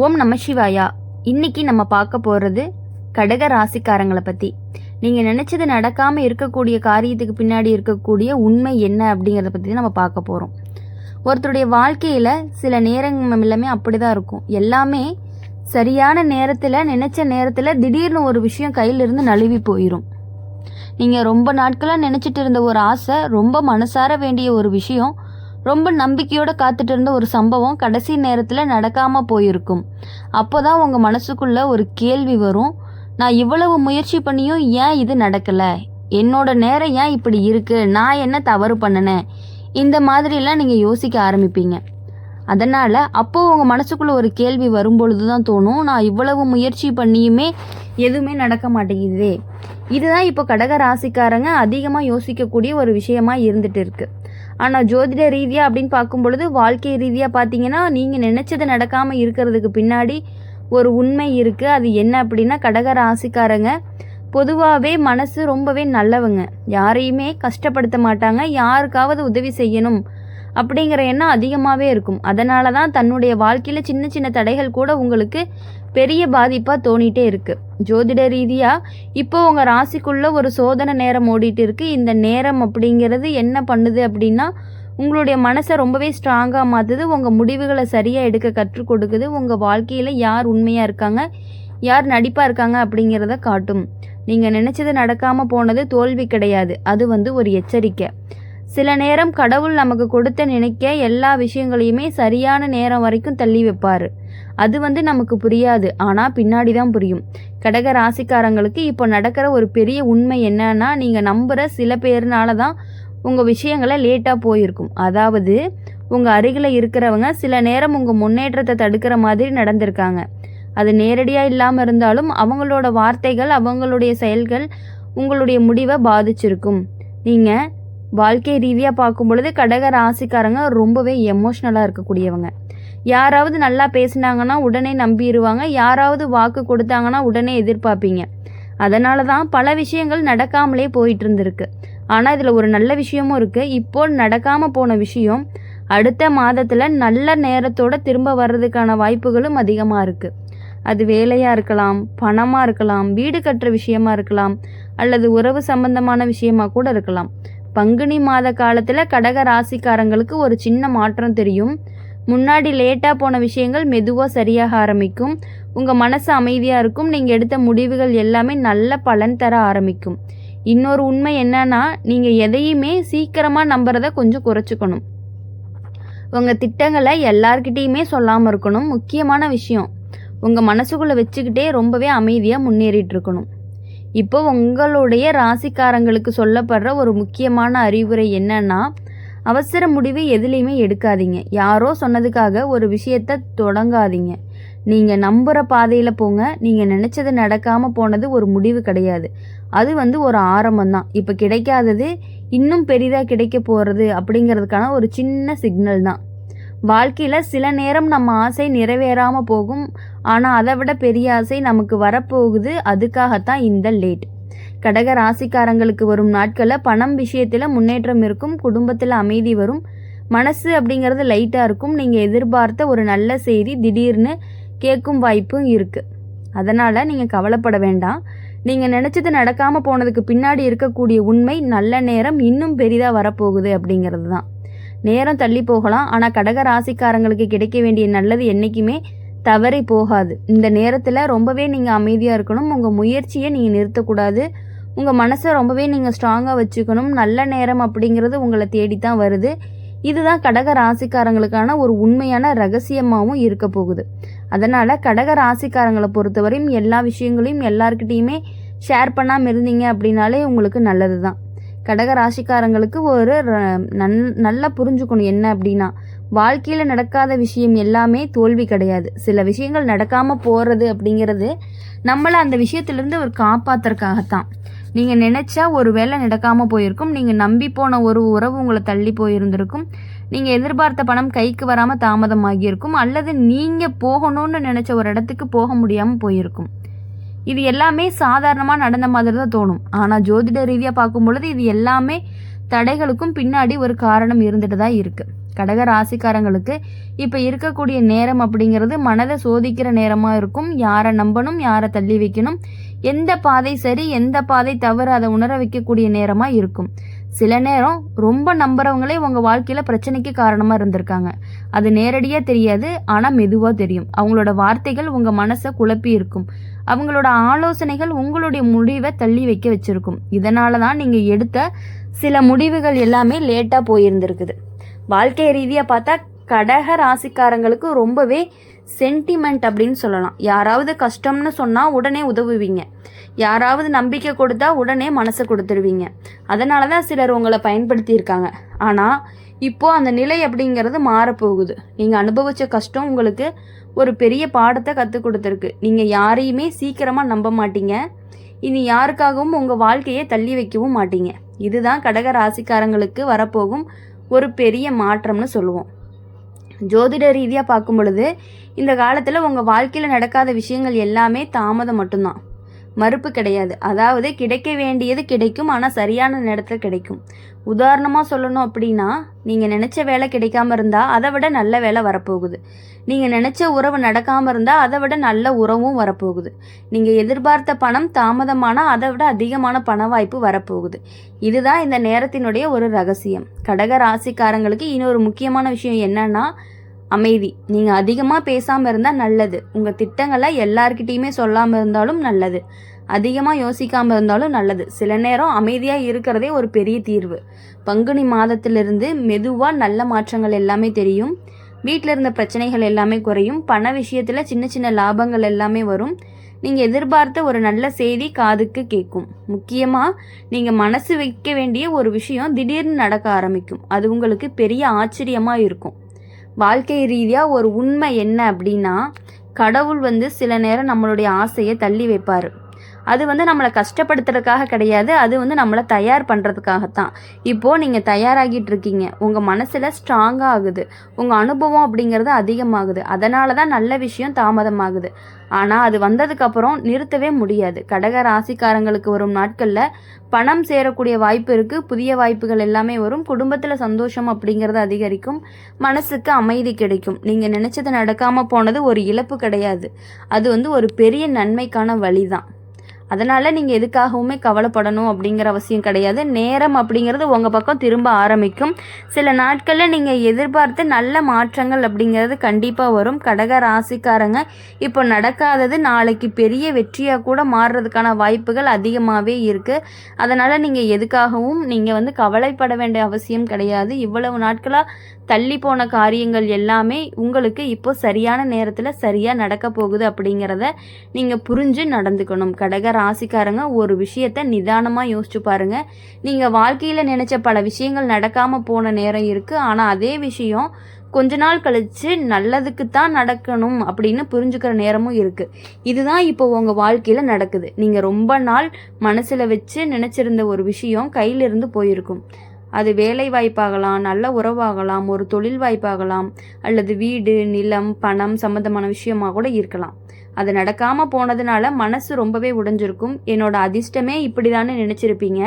ஓம் நம சிவாயா. இன்னைக்கு நம்ம பார்க்க போகிறது கடக ராசிக்காரங்களை பற்றி. நீங்கள் நினச்சது நடக்காமல் இருக்கக்கூடிய காரியத்துக்கு பின்னாடி இருக்கக்கூடிய உண்மை என்ன அப்படிங்கிறத பற்றி நம்ம பார்க்க போகிறோம். ஒருத்தருடைய வாழ்க்கையில் சில நேரங்கள் எல்லாமே அப்படி தான் இருக்கும். எல்லாமே சரியான நேரத்தில், நினச்ச நேரத்தில் திடீர்னு ஒரு விஷயம் கையிலிருந்து நழுவி போயிடும். நீங்கள் ரொம்ப நாட்களாக நினச்சிட்டு இருந்த ஒரு ஆசை, ரொம்ப மனசார வேண்டிய ஒரு விஷயம், ரொம்ப நம்பிக்கையோடு காத்துட்டு இருந்த ஒரு சம்பவம் கடைசி நேரத்தில் நடக்காமல் போயிருக்கும். அப்போ தான் உங்கள் மனசுக்குள்ளே ஒரு கேள்வி வரும், நான் இவ்வளவு முயற்சி பண்ணியும் ஏன் இது நடக்கலை, என்னோட நேரம் ஏன் இப்படி இருக்குது, நான் என்ன தவறு பண்ணினேன், இந்த மாதிரிலாம் நீங்கள் யோசிக்க ஆரம்பிப்பீங்க. அதனால் அப்போது உங்கள் மனசுக்குள்ளே ஒரு கேள்வி வரும்பொழுது தான் தோணும், நான் இவ்வளவு முயற்சி பண்ணியுமே எதுவுமே நடக்க மாட்டேங்குதே. இதுதான் இப்போ கடக ராசிக்காரங்க அதிகமாக யோசிக்கக்கூடிய ஒரு விஷயமா இருந்துட்டு இருக்கு. ஆனால் ஜோதிட ரீதியாக அப்படின்னு பார்க்கும் பொழுது, வாழ்க்கை ரீதியாக பார்த்தீங்கன்னா நீங்கள் நினச்சது நடக்காமல் இருக்கிறதுக்கு பின்னாடி ஒரு உண்மை இருக்குது. அது என்ன அப்படின்னா, கடக ராசிக்காரங்க பொதுவாகவே மனசு ரொம்பவே நல்லவங்க, யாரையுமே கஷ்டப்படுத்த மாட்டாங்க, யாருக்காவது உதவி செய்யணும் அப்படிங்கிற எண்ணம் அதிகமாகவே இருக்கும். அதனால தான் தன்னுடைய வாழ்க்கையில் சின்ன சின்ன தடைகள் கூட உங்களுக்கு பெரிய பாதிப்பாக தோணிகிட்டே இருக்குது. ஜோதிட ரீதியாக இப்போ உங்கள் ராசிக்குள்ளே ஒரு சோதனை நேரம் ஓடிட்டு இருக்குது. இந்த நேரம் அப்படிங்கிறது என்ன பண்ணுது அப்படின்னா, உங்களுடைய மனசை ரொம்பவே ஸ்ட்ராங்காக மாற்றுது, உங்கள் முடிவுகளை சரியாக எடுக்க கற்றுக் கொடுக்குது, உங்கள் வாழ்க்கையில் யார் உண்மையாக இருக்காங்க, யார் நடிப்பாக இருக்காங்க அப்படிங்கிறத காட்டும். நீங்கள் நினச்சது நடக்காமல் போனது தோல்வி கிடையாது, அது ஒரு எச்சரிக்கை. சில நேரம் கடவுள் நமக்கு கொடுத்த நினைக்க எல்லா விஷயங்களையுமே சரியான நேரம் வரைக்கும் தள்ளி வைப்பார். அது நமக்கு புரியாது, ஆனால் பின்னாடி தான் புரியும். கடக ராசிக்காரங்களுக்கு இப்போ நடக்கிற ஒரு பெரிய உண்மை என்னன்னா, நீங்கள் நம்புகிற சில பேர்னால தான் உங்கள் விஷயங்களை லேட்டாக போயிருக்கும். அதாவது உங்கள் அருகில் இருக்கிறவங்க சில நேரம் உங்கள் முன்னேற்றத்தை தடுக்கிற மாதிரி நடந்திருக்காங்க. அது நேரடியாக இல்லாமல் இருந்தாலும் அவங்களோட வார்த்தைகள், அவங்களுடைய செயல்கள் உங்களுடைய முடிவை பாதிச்சிருக்கும். நீங்கள் வாழ்க்கை ரீதியாக பார்க்கும் பொழுது கடக ராசிக்காரங்க ரொம்பவே எமோஷ்னலாக இருக்கக்கூடியவங்க. யாராவது நல்லா பேசினாங்கன்னா உடனே நம்பிடுவாங்க, யாராவது வாக்கு கொடுத்தாங்கன்னா உடனே எதிர்பார்ப்பீங்க. அதனால தான் பல விஷயங்கள் நடக்காமலே போயிட்டு இருந்திருக்கு. ஆனால் இதில் ஒரு நல்ல விஷயமும் இருக்குது. இப்போ நடக்காமல் போன விஷயம் அடுத்த மாதத்தில் நல்ல நேரத்தோடு திரும்ப வர்றதுக்கான வாய்ப்புகளும் அதிகமாக இருக்குது. அது வேலையாக இருக்கலாம், பணமாக இருக்கலாம், வீடு கட்டுற விஷயமா இருக்கலாம், அல்லது உறவு சம்பந்தமான விஷயமா கூட இருக்கலாம். பங்குனி மாத காலத்தில் கடக ராசிக்காரங்களுக்கு ஒரு சின்ன மாற்றம் தெரியும். முன்னாடி லேட்டாக போன விஷயங்கள் மெதுவாக சரியாக ஆரம்பிக்கும். உங்கள் மனசு அமைதியாக இருக்கும். நீங்கள் எடுத்த முடிவுகள் எல்லாமே நல்ல பலன் தர ஆரம்பிக்கும். இன்னொரு உண்மை என்னன்னா, நீங்கள் எதையுமே சீக்கிரமாக நம்புறதை கொஞ்சம் குறைச்சிக்கணும். உங்கள் திட்டங்களை எல்லார்கிட்டேயுமே சொல்லாமல் இருக்கணும். முக்கியமான விஷயம், உங்கள் மனசுக்குள்ளே வச்சுக்கிட்டே ரொம்பவே அமைதியாக முன்னேறிட்டு இருக்கணும். இப்போ உங்களுடைய ராசிக்காரங்களுக்கு சொல்லப்படுற ஒரு முக்கியமான அறிவுரை என்னன்னா, அவசர முடிவு எதுலேயுமே எடுக்காதீங்க. யாரோ சொன்னதுக்காக ஒரு விஷயத்தை தொடங்காதீங்க. நீங்கள் நம்புகிற பாதையில் போங்க. நீங்கள் நினச்சது நடக்காமல் போனது ஒரு முடிவு கிடையாது, அது ஒரு ஆரம்பம்தான். இப்போ கிடைக்காதது இன்னும் பெரிதாக கிடைக்க போகிறது அப்படிங்கிறதுக்கான ஒரு சின்ன சிக்னல் தான். வாழ்க்கையில் சில நேரம் நம்ம ஆசை நிறைவேறாமல் போகும், ஆனால் அதை விட பெரிய ஆசை நமக்கு வரப்போகுது. அதுக்காகத்தான் இந்த லேட். கடக ராசிக்காரங்களுக்கு வரும் நாட்களில் பணம் விஷயத்தில் முன்னேற்றம் இருக்கும், குடும்பத்தில் அமைதி வரும், மனசு அப்படிங்கிறது லைட்டாக இருக்கும். நீங்கள் எதிர்பார்த்த ஒரு நல்ல செய்தி திடீர்னு கேட்கும் வாய்ப்பும் இருக்குது. அதனால் நீங்கள் கவலைப்பட வேண்டாம். நீங்கள் நினச்சது நடக்காமல் போனதுக்கு பின்னாடி இருக்கக்கூடிய உண்மை, நல்ல நேரம் இன்னும் பெரிதாக வரப்போகுது அப்படிங்கிறது தான். நேரம் தள்ளி போகலாம், ஆனால் கடக ராசிக்காரங்களுக்கு கிடைக்க வேண்டிய நல்லது என்றைக்குமே தவறி போகாது. இந்த நேரத்தில் ரொம்பவே நீங்கள் அமைதியாக இருக்கணும். உங்கள் முயற்சியை நீங்கள் நிறுத்தக்கூடாது. உங்கள் மனசை ரொம்பவே நீங்கள் ஸ்ட்ராங்காக வச்சுக்கணும். நல்ல நேரம் அப்படிங்கிறது உங்களை தேடித்தான் வருது. இதுதான் கடக ராசிக்காரங்களுக்கான ஒரு உண்மையான ரகசியமாகவும் இருக்க போகுது. அதனால் கடக ராசிக்காரங்களை பொறுத்தவரையும் எல்லா விஷயங்களையும் எல்லார்கிட்டையுமே ஷேர் பண்ணாமல் இருந்தீங்க அப்படின்னாலே உங்களுக்கு நல்லது தான். கடக ராசிக்காரங்களுக்கு ஒரு நல்லா புரிஞ்சுக்கணும் என்ன அப்படின்னா, வாழ்க்கையில் நடக்காத விஷயம் எல்லாமே தோல்வி கிடையாது. சில விஷயங்கள் நடக்காமல் போகிறது அப்படிங்கிறது நம்மளை அந்த விஷயத்துலேருந்து ஒரு காப்பாற்றுறதுக்காகத்தான். நீங்கள் நினச்சா ஒரு வேளை நடக்காமல் போயிருக்கும், நீங்கள் நம்பி போன ஒரு உறவு உங்களை தள்ளி போயிருந்திருக்கும், நீங்கள் எதிர்பார்த்த பணம் கைக்கு வராமல் தாமதமாகியிருக்கும், அல்லது நீங்கள் போகணும்னு நினச்ச ஒரு இடத்துக்கு போக முடியாமல் போயிருக்கும். இது எல்லாமே சாதாரணமாக நடந்த மாதிரி தான் தோணும். ஆனால் ஜோதிட ரீதியாக பார்க்கும் பொழுது இது எல்லாமே தடைகளுக்கும் பின்னாடி ஒரு காரணம் இருந்துட்டு தான் இருக்குது. கடக ராசிக்காரங்களுக்கு இப்போ இருக்கக்கூடிய நேரம் அப்படிங்கிறது மனதை சோதிக்கிற நேரமாக இருக்கும். யாரை நம்பணும், யாரை தள்ளி வைக்கணும், எந்த பாதை சரி, எந்த பாதை தவறு, அதை உணர வைக்கக்கூடிய நேரமாக இருக்கும். சில நேரம் ரொம்ப நம்புறவங்களே உங்கள் வாழ்க்கையில் பிரச்சனைக்கு காரணமாக இருந்திருக்காங்க. அது நேரடியாக தெரியாது, ஆனால் மெதுவாக தெரியும். அவங்களோட வார்த்தைகள் உங்கள் மனசை குழப்பி இருக்கும். அவங்களோட ஆலோசனைகள் உங்களுடைய முடிவை தள்ளி வைக்க வச்சிருக்கும். இதனால தான் நீங்கள் எடுத்த சில முடிவுகள் எல்லாமே லேட்டாக போயிருந்திருக்குது. வாழ்க்கை ரீதியாக பார்த்தா கடக ராசிக்காரங்களுக்கு ரொம்பவே சென்டிமெண்ட் அப்படின்னு சொல்லலாம். யாராவது கஷ்டம்னு சொன்னால் உடனே உதவுவீங்க, யாராவது நம்பிக்கை கொடுத்தா உடனே மனசை கொடுத்துருவீங்க. அதனால தான் சிலர் உங்களை பயன்படுத்தியிருக்காங்க. ஆனால் இப்போது அந்த நிலை அப்படிங்கிறது மாறப்போகுது. நீங்கள் அனுபவித்த கஷ்டம் உங்களுக்கு ஒரு பெரிய பாடத்தை கற்றுக் கொடுத்துருக்கு. நீங்கள் யாரையுமே சீக்கிரமாக நம்ப மாட்டீங்க. இனி யாருக்காகவும் உங்கள் வாழ்க்கையை தள்ளி வைக்கவும் மாட்டீங்க. இதுதான் கடக ராசிக்காரங்களுக்கு வரப்போகும் ஒரு பெரிய மாற்றம்னு சொல்லுவோம். ஜோதிட ரீதியாக பார்க்கும் பொழுது இந்த காலத்தில் உங்கள் வாழ்க்கையில் நடக்காத விஷயங்கள் எல்லாமே தாமதம் மட்டும்தான், மறுப்பு கிடையாது. அதாவது கிடைக்க வேண்டியது கிடைக்கும், ஆனால் சரியான நேரத்தில் கிடைக்கும். உதாரணமாக சொல்லணும் அப்படின்னா, நீங்கள் நினச்ச வேலை கிடைக்காம இருந்தால் அதை விட நல்ல வேலை வரப்போகுது. நீங்கள் நினச்ச உறவு நடக்காமல் இருந்தால் அதை விட நல்ல உறவும் வரப்போகுது. நீங்கள் எதிர்பார்த்த பணம் தாமதமானால் அதை விட அதிகமான பண வாய்ப்பு வரப்போகுது. இதுதான் இந்த நேரத்தினுடைய ஒரு ரகசியம். கடக ராசிக்காரங்களுக்கு இன்னொரு முக்கியமான விஷயம் என்னன்னா அமைதி. நீங்கள் அதிகமாக பேசாமல் இருந்தால் நல்லது. உங்கள் திட்டங்களை எல்லார்கிட்டையுமே சொல்லாமல் இருந்தாலும் நல்லது. அதிகமாக யோசிக்காமல் இருந்தாலும் நல்லது. சில நேரம் அமைதியாக இருக்கிறதே ஒரு பெரிய தீர்வு. பங்குனி மாதத்திலிருந்து மெதுவாக நல்ல மாற்றங்கள் எல்லாமே தெரியும். வீட்டில் இருந்த பிரச்சனைகள் எல்லாமே குறையும். பண விஷயத்தில் சின்ன சின்ன லாபங்கள் எல்லாமே வரும். நீங்கள் எதிர்பார்த்த ஒரு நல்ல செய்தி காதுக்கு கேட்கும். முக்கியமாக நீங்கள் மனசு வைக்க வேண்டிய ஒரு விஷயம் திடீர்னு நடக்க ஆரம்பிக்கும். அது உங்களுக்கு பெரிய ஆச்சரியமாக இருக்கும். வாழ்க்கை ரீதியாக ஒரு உண்மை என்ன அப்படின்னா, கடவுள் சில நேரம் நம்மளுடைய ஆசையை தள்ளி வைப்பார். அது நம்மளை கஷ்டப்படுத்துறதுக்காக கிடையாது, அது நம்மளை தயார் பண்ணுறதுக்காகத்தான். இப்போது நீங்கள் தயாராகிட்டு இருக்கீங்க, உங்கள் மனசில் ஸ்ட்ராங்காக ஆகுது, உங்கள் அனுபவம் அப்படிங்கிறது அதிகமாகுது. அதனால தான் நல்ல விஷயம் தாமதமாகுது. ஆனால் அது வந்ததுக்கப்புறம் நிறுத்தவே முடியாது. கடக ராசிக்காரங்களுக்கு வரும் நாட்களில் பணம் சேரக்கூடிய வாய்ப்பு இருக்குது. புதிய வாய்ப்புகள் எல்லாமே வரும். குடும்பத்தில் சந்தோஷம் அப்படிங்கிறது அதிகரிக்கும். மனசுக்கு அமைதி கிடைக்கும். நீங்கள் நினச்சது நடக்காமல் போனது ஒரு இழப்பு கிடையாது, அது ஒரு பெரிய நன்மைக்கான வழி தான். அதனால் நீங்கள் எதுக்காகவுமே கவலைப்படணும் அப்படிங்கிற அவசியம் கிடையாது. நேரம் அப்படிங்கிறது உங்கள் பக்கம் திரும்ப ஆரம்பிக்கும். சில நாட்களில் நீங்கள் எதிர்பார்த்து நல்ல மாற்றங்கள் அப்படிங்கிறது கண்டிப்பாக வரும். கடக ராசிக்காரங்க இப்போ நடக்காதது நாளைக்கு பெரிய வெற்றியாக கூட மாறுறதுக்கான வாய்ப்புகள் அதிகமாகவே இருக்குது. அதனால் நீங்கள் எதுக்காகவும் நீங்கள் கவலைப்பட வேண்டிய அவசியம் கிடையாது. இவ்வளவு நாட்களாக தள்ளி போன காரியங்கள் எல்லாமே உங்களுக்கு இப்போ சரியான நேரத்தில் சரியாக நடக்க போகுது அப்படிங்கிறத நீங்கள் புரிஞ்சு நடந்துக்கணும். கடக ராசிக்காரங்க ஒரு விஷயத்தை நிதானமாக யோசிச்சு பாருங்கள். நீங்கள் வாழ்க்கையில் நினச்ச பல விஷயங்கள் நடக்காமல் போன நேரம் இருக்குது. ஆனால் அதே விஷயம் கொஞ்ச நாள் கழித்து நல்லதுக்கு தான் நடக்கணும் அப்படின்னு புரிஞ்சுக்கிற நேரமும் இருக்குது. இதுதான் இப்போ உங்கள் வாழ்க்கையில் நடக்குது. நீங்கள் ரொம்ப நாள் மனசில் வச்சு நினச்சிருந்த ஒரு விஷயம் கையிலிருந்து போயிருக்கும். அது வேலை வாய்ப்பாகலாம், நல்ல உறவாகலாம், ஒரு தொழில் வாய்ப்பாகலாம், அல்லது வீடு, நிலம், பணம் சம்மந்தமான விஷயமாக கூட இருக்கலாம். அது நடக்காமல் போனதுனால மனசு ரொம்பவே உடைஞ்சிருக்கும். என்னோட அதிர்ஷ்டமே இப்படி தானே நினச்சிருப்பீங்க.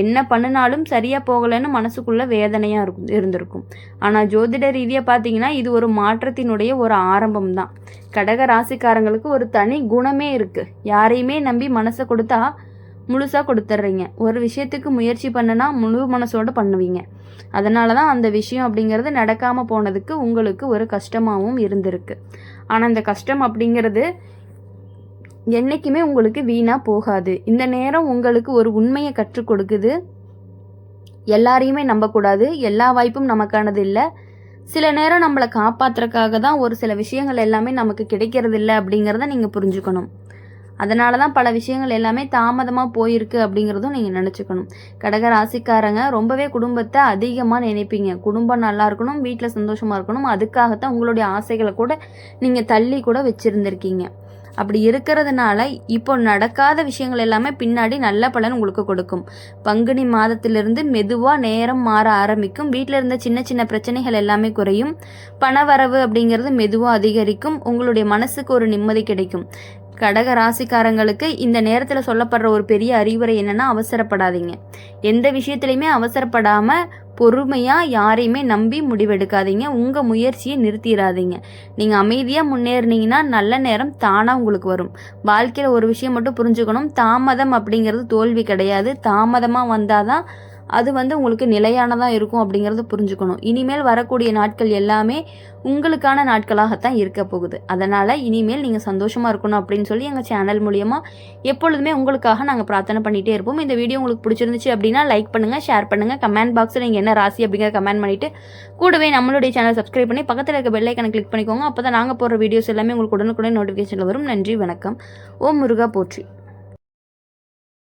என்ன பண்ணினாலும் சரியாக போகலைன்னு மனசுக்குள்ளே வேதனையாக இருந்திருக்கும். ஆனால் ஜோதிட ரீதியாக பார்த்தீங்கன்னா இது ஒரு மாற்றத்தினுடைய ஒரு ஆரம்பம் தான். கடக ராசிக்காரங்களுக்கு ஒரு தனி குணமே இருக்குது. யாரையுமே நம்பி மனசை கொடுத்தா முழுசாக கொடுத்துட்றீங்க. ஒரு விஷயத்துக்கு முயற்சி பண்ணுனா முழு மனசோடு பண்ணுவீங்க. அதனால தான் அந்த விஷயம் அப்படிங்கிறது நடக்காமல் போனதுக்கு உங்களுக்கு ஒரு கஷ்டமாகவும் இருந்திருக்கு. ஆனால் இந்த கஷ்டம் அப்படிங்கிறது என்றைக்குமே உங்களுக்கு வீணாக போகாது. இந்த நேரம் உங்களுக்கு ஒரு உண்மையை கற்றுக் கொடுக்குது. எல்லாரையுமே நம்பக்கூடாது. எல்லா வாய்ப்பும் நமக்கானது இல்லை. சில நேரம் நம்மளை காப்பாற்றுறதுக்காக தான் ஒரு சில விஷயங்கள் எல்லாமே நமக்கு கிடைக்கிறது இல்லை அப்படிங்கிறத நீங்கள் புரிஞ்சுக்கணும். அதனால தான் பல விஷயங்கள் எல்லாமே தாமதமாக போயிருக்கு அப்படிங்கிறதும் நீங்கள் நினச்சிக்கணும். கடக ராசிக்காரங்க ரொம்பவே குடும்பத்தை அதிகமாக நினைப்பீங்க. குடும்பம் நல்லா இருக்கணும், வீட்டில் சந்தோஷமாக இருக்கணும், அதுக்காகத்தான் உங்களுடைய ஆசைகளை கூட நீங்கள் தள்ளி கூட வச்சுருந்துருக்கீங்க. அப்படி இருக்கிறதுனால இப்போ நடக்காத விஷயங்கள் எல்லாமே பின்னாடி நல்ல பலன் உங்களுக்கு கொடுக்கும். பங்குனி மாதத்திலிருந்து மெதுவாக நேரம் மாற ஆரம்பிக்கும். வீட்டில் இருந்த சின்ன சின்ன பிரச்சனைகள் எல்லாமே குறையும். பண வரவு அப்படிங்கிறது மெதுவாக அதிகரிக்கும். உங்களுடைய மனசுக்கு ஒரு நிம்மதி கிடைக்கும். கடக ராசிக்காரங்களுக்கு இந்த நேரத்தில் சொல்லப்படுற ஒரு பெரிய அறிவுரை என்னன்னா, அவசரப்படாதீங்க. எந்த விஷயத்துலையுமே அவசரப்படாமல் பொறுமையாக யாரையுமே நம்பி முடிவெடுக்காதீங்க. உங்கள் முயற்சியை நிறுத்திடாதீங்க. நீங்கள் அமைதியாக முன்னேறினீங்கன்னா நல்ல நேரம் தானாக உங்களுக்கு வரும். வாழ்க்கையில் ஒரு விஷயம் மட்டும் புரிஞ்சுக்கணும், தாமதம் அப்படிங்கிறது தோல்வி கிடையாது. தாமதமாக வந்தால் தான் அது உங்களுக்கு நிலையானதாக இருக்கும் அப்படிங்கிறத புரிஞ்சுக்கணும். இனிமேல் வரக்கூடிய நாட்கள் எல்லாமே உங்களுக்கான நாட்களாகத்தான் இருக்க போகுது. அதனால் இனிமேல் நீங்கள் சந்தோஷமாக இருக்கணும் அப்படின்னு சொல்லி எங்கள் சேனல் மூலியமாக எப்பொழுதுமே உங்களுக்காக நாங்கள் பிரார்த்தனை பண்ணிகிட்டே இருப்போம். இந்த வீடியோ உங்களுக்கு பிடிச்சிருந்துச்சு அப்படின்னா லைக் பண்ணுங்கள், ஷேர் பண்ணுங்கள், கமெண்ட் பாக்ஸில் நீங்கள் என்ன ராசி அப்படிங்கிற கமெண்ட் பண்ணிவிட்டு கூடவே நம்மளுடைய சேனல் சப்ஸ்கிரைப் பண்ணி பக்கத்தில் இருக்க பெல் ஐக்கனை கிளிக் பண்ணிக்கோங்க. அப்போ தான் நாங்கள் போடுற வீடியோஸ் எல்லாமே உங்களுக்கு உடனுக்குடன் நோட்டிஃபிகேஷனில் வரும். நன்றி, வணக்கம். ஓம் முருகா போற்றி.